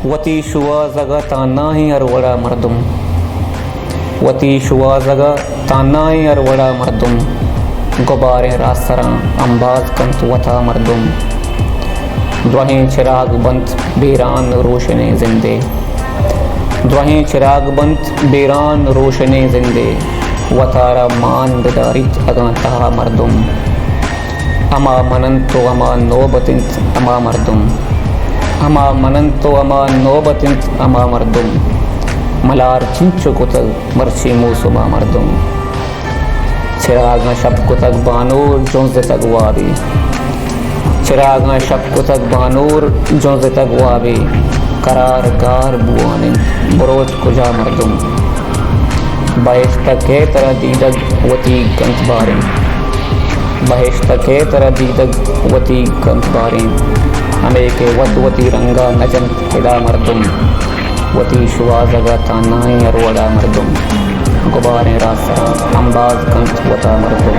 वती शोहज़ग'a ताना ही हरवड़ा मरदुम, वती शोहज़ग'a ताना ही हरवड़ा मरदुम, गुबारें रासरां अंबाज कंत वथा मरदुम, द्वहें चिराग बंत बेरान रोशने जिंदे, द्वहें चिराग बंत बेरान रोशने जिंदे, वतारा मान बिदारित अगां तहा मरदुम, अमा मनंत तो अमा नौबतिंत अमा मरदुम, अमा मनंत तो अमा नौबतिंत अमा मरदुम, मलार चिंचो कुतग मर्ची मूसुमा मरदुम, चिरागां शब कुतग बानूर जोंज़े तक वाबी, चिरागां शब कुतग बानूर जोंज़े तक वाबी, करार गार बुआने बरोज कुजा मरदुम, बहिश्ता के तरह दीदग वती गंत बारें, बहिश्ता के तरह दीदग वती गंत बारें, हमें के वती रंगा नजम हिदा मरदुम, वती शोहज़ग'a ताना ही हरवड़ा मरदुम, गुबारें रासरां अंबाज कंत वथा मरदुम।